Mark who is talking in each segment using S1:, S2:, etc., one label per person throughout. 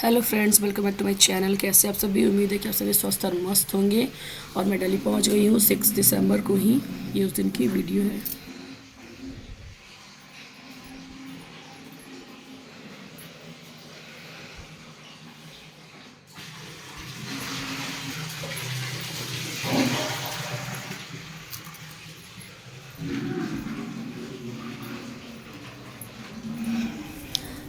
S1: Hello friends, welcome back to my channel. कैसे आप सभी? उम्मीद है कि आप सभी स्वस्थ और मस्त होंगे। और मैं दिल्ली पहुंच गई हूँ 6 दिसंबर को ही। ये उस दिन की वीडियो है।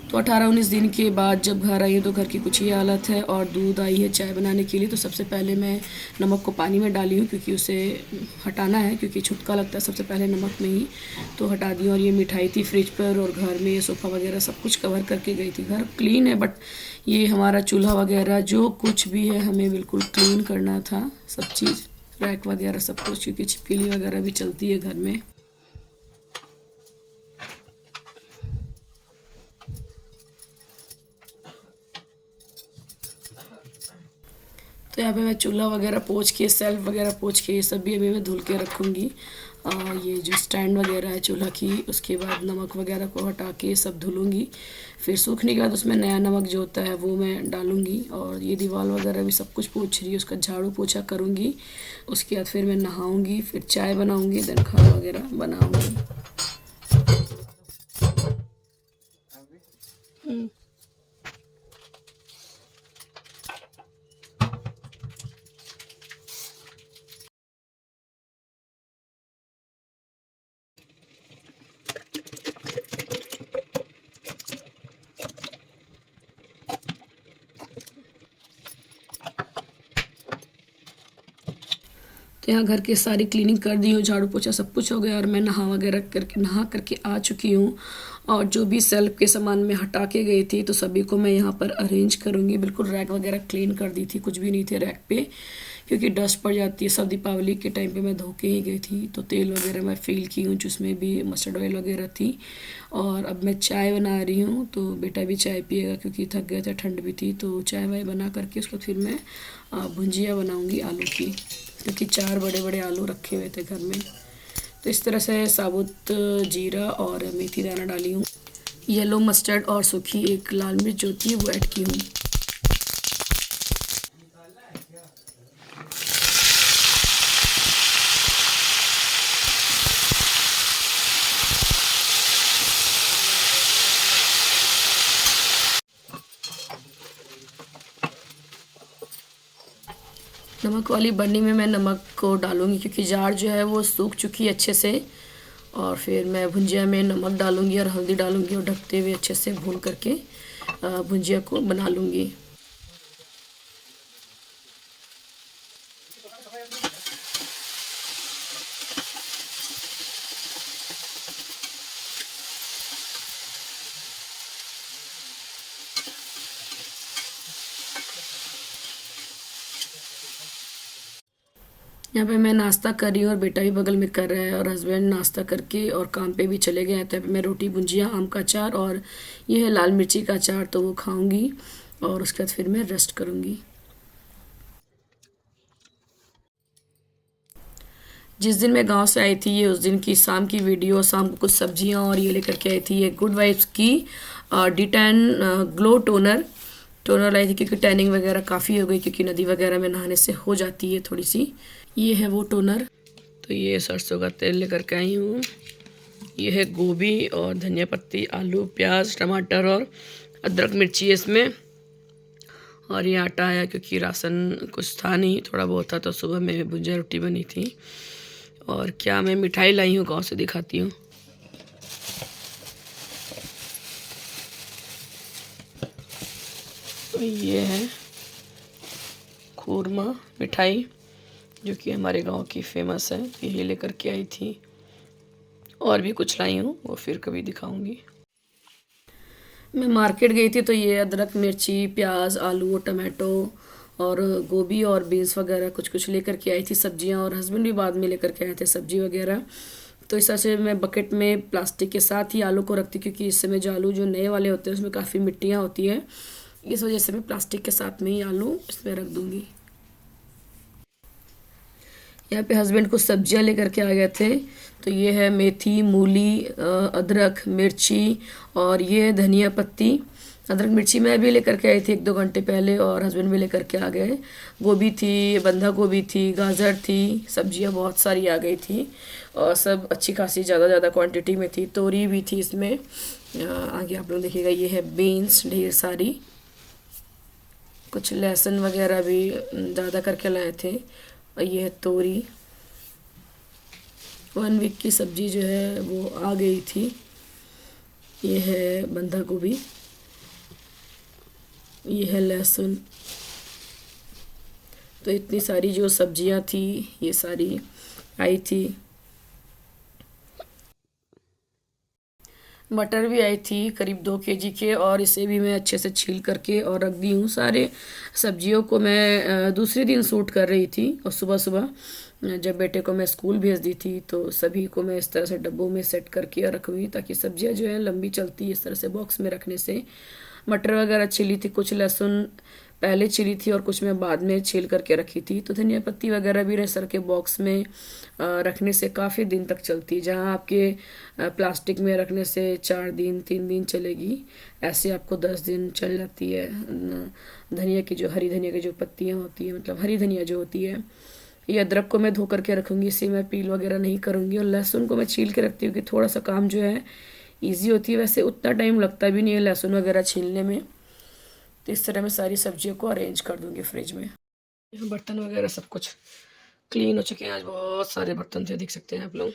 S1: तो 18-19 दिन के बाद जब घर आई हूँ तो घर की कुछ ही हालत है। और दूध आई है चाय बनाने के लिए। तो सबसे पहले मैं नमक को पानी में डाली हूँ क्योंकि उसे हटाना है, क्योंकि छुटका लगता है सबसे पहले नमक में ही। तो हटा दी। और ये मिठाई थी फ्रिज पर, और घर में ये सोफ़ा वगैरह सब कुछ कवर करके गई थी। घर क्लीन है, बट ये हमारा चूल्हा वगैरह जो कुछ भी है हमें बिल्कुल क्लीन करना था। सब चीज़, रैक वगैरह सब कुछ, क्योंकि छिपकली वगैरह भी चलती है घर में। तो यहाँ पे मैं चूल्हा वगैरह पोंछ के, सेल्फ वगैरह पोंछ के, ये सब भी अभी मैं धुल के रखूँगी। ये जो स्टैंड वगैरह है चूल्हा की, उसके बाद नमक वगैरह को हटा के सब धुलूँगी। फिर सूखने के बाद उसमें नया नमक जो होता है वो मैं डालूँगी। और ये दीवार वगैरह भी सब कुछ पोंछ रही है, उसका झाड़ू पोछा करूँगी। उसके बाद फिर मैं नहाऊँगी, फिर चाय बनाऊँगी, देन खाना वगैरह बनाऊँगी। तो यहाँ घर की सारी क्लीनिंग कर दी हूँ, झाड़ू पोछा सब कुछ हो गया। और मैं नहा करके आ चुकी हूँ। और जो भी सेल्फ के सामान मैं हटा के गई थी तो सभी को मैं यहाँ पर अरेंज करूँगी। बिल्कुल रैक वगैरह क्लीन कर दी थी, कुछ भी नहीं थे रैक पे, क्योंकि डस्ट पड़ जाती है। सब दीपावली के टाइम पे मैं धो के ही गई थी। तो तेल वगैरह मैं फिल की हूँ, जिसमें भी मस्टर्ड ऑयल वगैरह थी। और अब मैं चाय बना रही हूँ। तो बेटा भी चाय पिएगा क्योंकि थक गया था, ठंड भी थी। तो चाय वाय बना करके उसके बाद फिर मैं भुंजिया बनाऊँगी आलू की, क्योंकि 4 बड़े बड़े आलू रखे हुए थे घर में। तो इस तरह से साबुत जीरा और मेथी दाना डाली हूँ। येलो मस्टर्ड और सूखी एक लाल मिर्च जो होती है वो ऐड की हूँ। नमक वाली बर्नी में मैं नमक को डालूंगी, क्योंकि जार जो है वो सूख चुकी है अच्छे से। और फिर मैं भुंजिया में नमक डालूंगी और हल्दी डालूंगी, और ढकते हुए अच्छे से भून करके भुंजिया को बना लूँगी। यहाँ पे मैं नाश्ता कर रही हूँ और बेटा भी बगल में कर रहा है, और हस्बैंड नाश्ता करके और काम पे भी चले गए हैं। तो यहाँ पे मैं रोटी, भुंजिया, आम का अचार और ये है लाल मिर्ची का अचार, तो वो खाऊंगी। और उसके बाद फिर मैं रेस्ट करूँगी। जिस दिन मैं गांव से आई थी, ये उस दिन की शाम की वीडियो। शाम को कुछ सब्जियां और ये लेकर के आई थी। ये गुड वाइब्स की D10 ग्लो टोनर लाई थी, क्योंकि टैनिंग वगैरह काफ़ी हो गई, क्योंकि नदी वगैरह में नहाने से हो जाती है थोड़ी सी। ये है वो टोनर। तो ये सरसों का तेल लेकर के आई हूँ। ये है गोभी और धनिया पत्ती, आलू, प्याज, टमाटर और अदरक मिर्ची है इसमें। और ये आटा आया क्योंकि राशन कुछ था नहीं, थोड़ा बहुत था। तो सुबह में भुजिया रोटी बनी थी। और क्या मैं मिठाई लाई हूँ, गाँव से दिखाती हूँ। तो ये है खूरमा मिठाई, जो कि हमारे गांव की फेमस है। यही लेकर के आई थी। और भी कुछ लाई हूँ, वो फिर कभी दिखाऊंगी। मैं मार्केट गई थी, तो ये अदरक, मिर्ची, प्याज, आलू, टमाटो और गोभी और बीन्स वगैरह कुछ कुछ लेकर के आई थी, सब्जियां। और हस्बैंड भी बाद में लेकर के आए थे सब्जी वगैरह। तो इस तरह से मैं बकेट में प्लास्टिक के साथ ही आलू को रखती, क्योंकि इस समय जो आलू जो नए वाले होते हैं उसमें काफ़ी मिट्टियाँ होती हैं। इस वजह से मैं प्लास्टिक के साथ में ही आलू इसमें रख दूँगी। यहाँ पे हस्बैंड कुछ सब्जियां लेकर के आ गए थे। तो ये है मेथी, मूली, अदरक, मिर्ची, और ये है धनिया पत्ती, अदरक मिर्ची मैं भी लेकर के आई थी 1-2 घंटे पहले, और हस्बैंड भी लेकर के आ गए। गोभी थी, बंधा गोभी थी, गाजर थी, सब्जियां बहुत सारी आ गई थी, और सब अच्छी खासी ज़्यादा क्वांटिटी में थी। तोरी भी थी इसमें। आगे आप लोग देखिएगा, ये है बीन्स ढेर सारी, कुछ लहसुन वगैरह भी ज़्यादा करके लाए थे, और ये है तोरी। 1 वीक की सब्जी जो है वो आ गई थी। ये है बंधा गोभी, ये है लहसुन। तो इतनी सारी जो सब्जियां थी ये सारी आई थी। मटर भी आई थी करीब 2 kg के, और इसे भी मैं अच्छे से छील करके और रख दी हूँ। सारे सब्जियों को मैं दूसरे दिन सूट कर रही थी, और सुबह सुबह जब बेटे को मैं स्कूल भेज दी थी तो सभी को मैं इस तरह से डब्बों में सेट करके रखूँगी, ताकि सब्जियां जो है लंबी चलती है इस तरह से बॉक्स में रखने से। मटर वगैरह छिली थी, कुछ लहसुन पहले छिली थी और कुछ मैं बाद में छील करके रखी थी। तो धनिया पत्ती वगैरह भी रेसर के बॉक्स में रखने से काफ़ी दिन तक चलती है। जहाँ आपके प्लास्टिक में रखने से 4 दिन 3 दिन चलेगी, ऐसे आपको 10 दिन चल जाती है। धनिया की जो हरी धनिया की जो पत्तियाँ होती हैं, मतलब हरी धनिया जो होती है। ये अदरक को मैं धो करके रखूँगी, इसे मैं पील वगैरह नहीं करूँगी। और लहसुन को मैं छील के रखती हूँ कि थोड़ा सा काम जो है ईजी होती है। वैसे उतना टाइम लगता भी नहीं है लहसुन वगैरह छीलने में। तो इस तरह मैं सारी सब्जियों को अरेंज कर दूंगी फ्रिज में। यहाँ बर्तन वगैरह सब कुछ क्लीन हो चुके हैं। आज बहुत सारे बर्तन थे, देख सकते हैं आप लोग।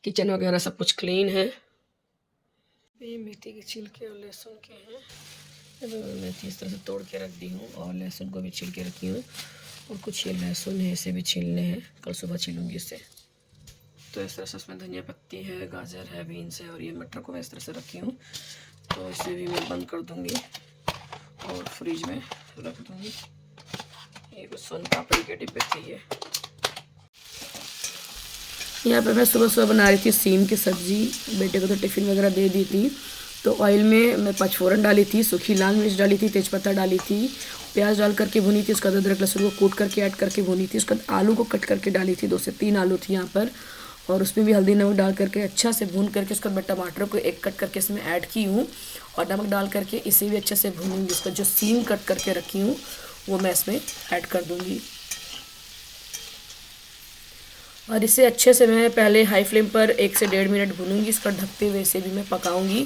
S1: किचन वगैरह सब कुछ क्लीन है। ये मेथी के छिलके और लहसुन के हैं। मेथी इस तरह से तोड़ के रख दी हूँ, और लहसुन को भी छील के रखी हूँ। और कुछ ये लहसुन है, इसे भी छीलने हैं, कल सुबह छीलूँगी इसे। तो इस तरह से इसमें धनिया पत्ती है, गाजर है, बीन्स है, और ये मटर को मैं इस तरह से रखी हूँ। तो इसे भी मैं बंद कर दूँगी और फ्रिज में रख दूँगी। ये कुछ सोन पापड़ी के डिब्बे थे ये। यहाँ पे मैं सुबह सुबह बना रही थी सीम की सब्ज़ी। बेटे को तो टिफ़िन वगैरह दे दी थी। तो ऑयल में मैं पचफोरन डाली थी, सूखी लाल मिर्च डाली थी, तेज़पत्ता डाली थी, प्याज डाल करके भुनी थी। उसके बाद अदरक लहसुन को कूट करके ऐड करके भुनी थी। उसके बाद आलू को कट करके डाली थी, 2 से 3 आलू थी यहाँ पर। और उसमें भी हल्दी नमक डाल करके अच्छा से भून करके उसके बाद मैं टमाटर को एक कट करके इसमें ऐड की हूँ, और नमक डाल करके इसे भी अच्छे से भूनूंगी। उसका जो सीम कट करके रखी हूँ वो मैं इसमें ऐड कर दूँगी। और इसे अच्छे से मैं पहले हाई फ्लेम पर 1 से 1.5 मिनट भूनूंगी। इसका ढकते हुए इसे भी मैं पकाऊंगी।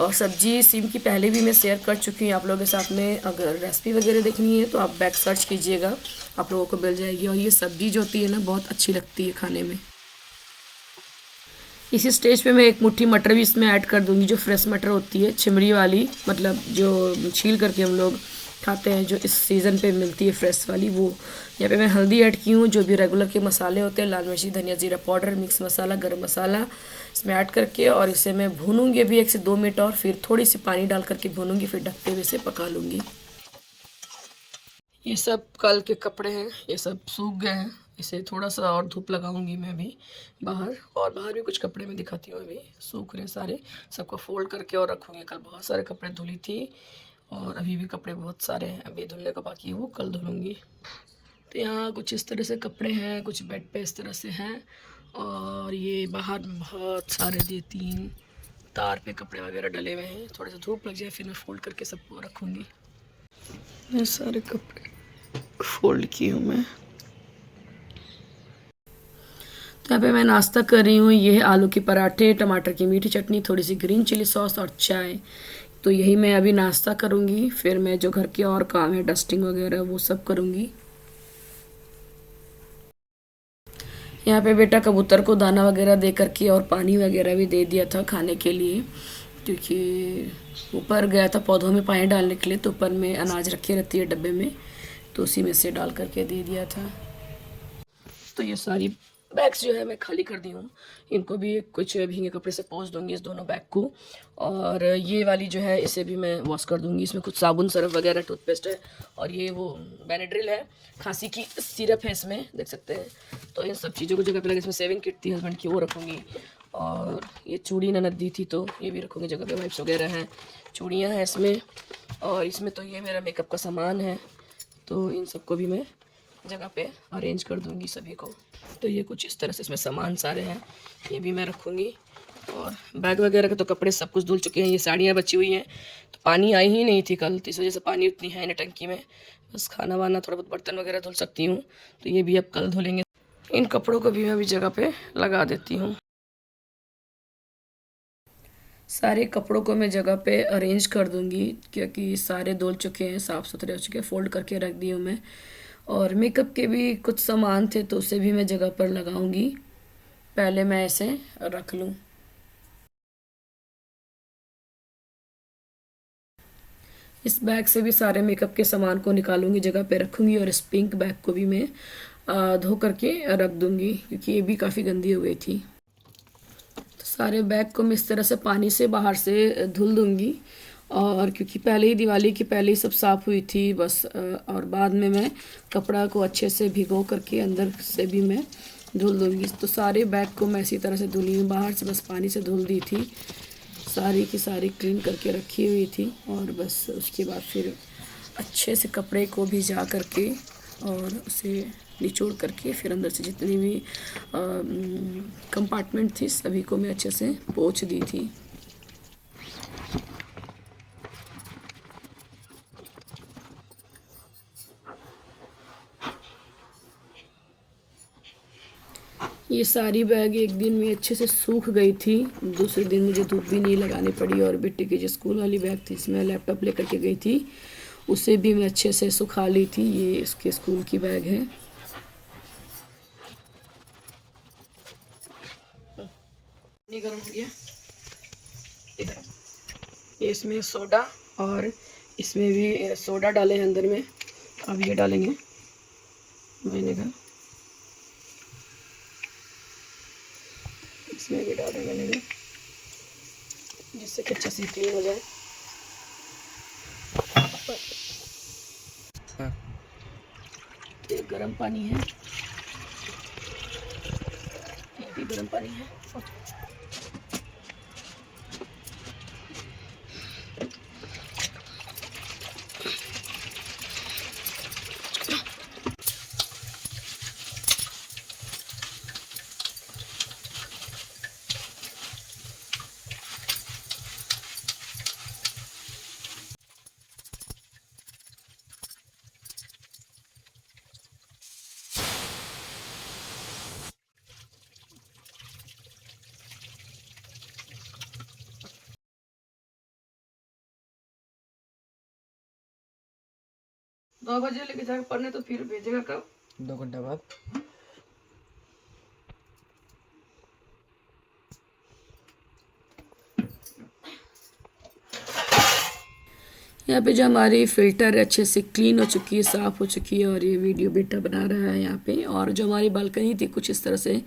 S1: और सब्जी सीम की पहले भी मैं शेयर कर चुकी हूँ आप लोगों के साथ में। अगर रेसिपी वगैरह देखनी है तो आप बैक सर्च कीजिएगा, आप लोगों को मिल जाएगी। और ये सब्जी जो होती है ना, बहुत अच्छी लगती है खाने में। इसी स्टेज पे मैं 1 मुट्ठी मटर भी इसमें ऐड कर दूंगी, जो फ्रेश मटर होती है, छिमड़ी वाली, मतलब जो छील करके हम लोग खाते हैं, जो इस सीज़न पे मिलती है फ्रेश वाली, वो। यहाँ पे मैं हल्दी ऐड की हूँ, जो भी रेगुलर के मसाले होते हैं, लाल मिर्ची, धनिया, जीरा पाउडर, मिक्स मसाला, गरम मसाला, इसमें ऐड करके और इसे मैं भूनूंगी अभी 1 से 2 मिनट, और फिर थोड़ी सी पानी डाल करके भूनूंगी, फिर ढकते हुए इसे पका लूँगी। ये सब कल के कपड़े हैं, ये सब सूख गए हैं। इसे थोड़ा सा और धूप लगाऊंगी मैं भी बाहर, और बाहर भी कुछ कपड़े मैं दिखाती हूँ। अभी सूख रहे सारे, सबको फोल्ड करके और रखूँगी। कल बहुत सारे कपड़े धुली थी, और अभी भी कपड़े बहुत सारे हैं, अभी धुलने का बाकी है, वो कल धुलूँगी। तो यहाँ कुछ इस तरह से कपड़े हैं, कुछ बेड पे इस तरह से हैं, और ये बाहर बहुत सारे 3 तार पे कपड़े वगैरह डले हुए हैं। थोड़ी सी धूप लग जाए फिर मैं फोल्ड करके सबको रखूँगी। ये सारे कपड़े फोल्ड की हूँ मैं। तो यहाँ पे मैं नाश्ता कर रही हूँ। ये है आलू के पराठे, टमाटर की मीठी चटनी, थोड़ी सी ग्रीन चिली सॉस और चाय। तो यही मैं अभी नाश्ता करूँगी, फिर मैं जो घर के और काम है, डस्टिंग वगैरह, वो सब करूँगी। यहाँ पे बेटा कबूतर को दाना वगैरह दे करके और पानी वगैरह भी दे दिया था खाने के लिए, क्योंकि ऊपर गया था पौधों में पानी डालने के लिए। तो ऊपर में अनाज रखी रहती है डब्बे में, तो उसी में से डाल करके दे दिया था। तो ये सारी बैग्स जो है मैं खाली कर दी हूँ। इनको भी कुछ भीगे कपड़े से पोंछ दूंगी, इस दोनों बैग को। और ये वाली जो है इसे भी मैं वॉश कर दूंगी। इसमें कुछ साबुन, सरफ वगैरह, टूथपेस्ट है, और ये वो बेनेड्रिल है, खांसी की सिरप है इसमें, देख सकते हैं। तो इन सब चीज़ों को जगह पे लगे। इसमें सेविंग किट थी हस्बैंड की, वो रखूँगी। और ये चूड़ी ननद दी थी, तो ये भी रखूँगी जगह पे। वाइप्स वगैरह हैं, चूड़ियाँ हैं इसमें, और इसमें तो ये मेरा मेकअप का सामान है। तो इन सबको भी मैं जगह पे अरेंज कर दूंगी सभी को। तो ये कुछ इस तरह से इसमें सामान सारे हैं, ये भी मैं रखूँगी। और बैग वगैरह के तो कपड़े सब कुछ धुल चुके हैं। ये साड़ियाँ बची हुई हैं, तो पानी आई ही नहीं थी कल, तो इस वजह से पानी उतनी है नहीं टंकी में। बस खाना वाना थोड़ा बहुत बर्तन वगैरह धुल सकती हूँ, तो ये भी अब कल धुलेंगे। इन कपड़ों को भी मैं अभी जगह पे लगा देती हूँ। सारे कपड़ों को मैं जगह पे अरेंज कर दूंगी, क्योंकि सारे धुल चुके हैं, साफ़ सुथरे हो चुके हैं, फ़ोल्ड करके रख दी हूँ मैं। और मेकअप के भी कुछ सामान थे, तो उसे भी मैं जगह पर लगाऊंगी। पहले मैं ऐसे रख लूँ। इस बैग से भी सारे मेकअप के सामान को निकालूंगी, जगह पे रखूंगी, और इस पिंक बैग को भी मैं धो करके रख दूंगी, क्योंकि ये भी काफ़ी गंदी हो गई थी। तो सारे बैग को मैं इस तरह से पानी से बाहर से धुल दूंगी, और क्योंकि पहले ही दिवाली की पहले ही सब साफ़ हुई थी बस, और बाद में मैं कपड़ा को अच्छे से भिगो करके अंदर से भी मैं धुल दूंगी। तो सारे बैग को मैं इसी तरह से धुली हूँ, बाहर से बस पानी से धुल दी थी, सारी की सारी क्लीन करके रखी हुई थी। और बस उसके बाद फिर अच्छे से कपड़े को भिजा करके और उसे निचोड़ करके फिर अंदर से जितनी भी कंपार्टमेंट थी सभी को मैं अच्छे से पोंछ दी थी। ये सारी बैग एक दिन में अच्छे से सूख गई थी, दूसरे दिन मुझे धूप भी नहीं लगानी पड़ी। और बेटे की जो स्कूल वाली बैग थी, इसमें लैपटॉप लेकर के गई थी, उसे भी मैं अच्छे से सुखा ली थी। ये इसके स्कूल की बैग है। नहीं गर्म हो गया, ये इसमें सोडा, और इसमें भी सोडा डाले हैं अंदर में। अब ये डालेंगे विनेगर, इसमें भी डाल देंगे विनेगर, जिससे कि अच्छे से क्लीन हो जाए। ये गर्म पानी है, ये भी गर्म पानी है। दो बजे लेके जाकर पढ़ने, तो फिर भेजेगा कब?
S2: 2 घंटा बाद।
S1: यहाँ पे जो हमारी फ़िल्टर अच्छे से क्लीन हो चुकी है, साफ़ हो चुकी है, और ये वीडियो बेटा बना रहा है यहाँ पे। और जो हमारी बालकनी थी कुछ इस तरह से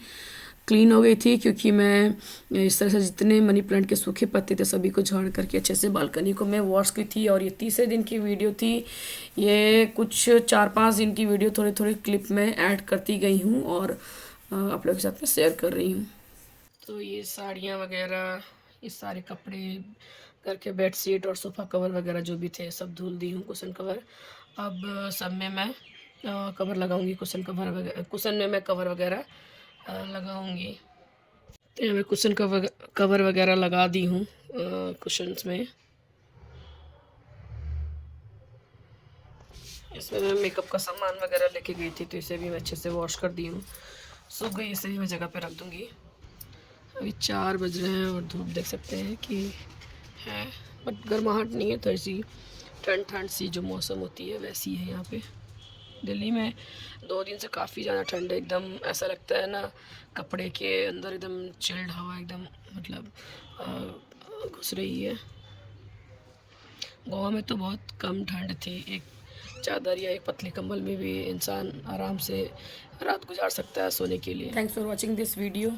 S1: क्लीन हो गई थी, क्योंकि मैं इस तरह से जितने मनी प्लांट के सूखे पत्ते थे सभी को झाड़ करके अच्छे से बालकनी को मैं वॉश की थी। और ये तीसरे दिन की वीडियो थी, ये कुछ 4-5 दिन की वीडियो थोड़ी थोड़ी क्लिप में ऐड करती गई हूँ, और आप लोगों के साथ में शेयर कर रही हूँ। तो ये साड़ियाँ वगैरह, ये सारे कपड़े, घर के बेड शीट और सोफ़ा कवर वगैरह जो भी थे सब धुल दी हूँ, कुशन कवर। अब सब में मैं कवर लगाऊंगी, कुशन कवर वगैरह, कुशन में मैं कवर वगैरह लगाऊंगी। तो यहाँ मैं कुशन कवर वगैरह लगा दी हूँ कुशन्स में। इसमें मैं मेकअप का सामान वगैरह लेके गई थी, तो इसे भी मैं अच्छे से वॉश कर दी हूँ, सूख गई, इसे भी मैं जगह पे रख दूँगी। अभी 4 बज रहे हैं और धूप देख सकते हैं कि है, बट गर्माहट नहीं है, थोड़ी सी ठंड ठंड सी जो मौसम होती है वैसी है यहाँ पे। दिल्ली में 2 दिन से काफ़ी ज़्यादा ठंड है, एकदम ऐसा लगता है ना कपड़े के अंदर एकदम चिल्ड हवा एकदम मतलब घुस रही है। गोवा में तो बहुत कम ठंड थी, एक चादर या एक पतली कंबल में भी इंसान आराम से रात गुजार सकता है सोने के लिए। Thanks for watching this video.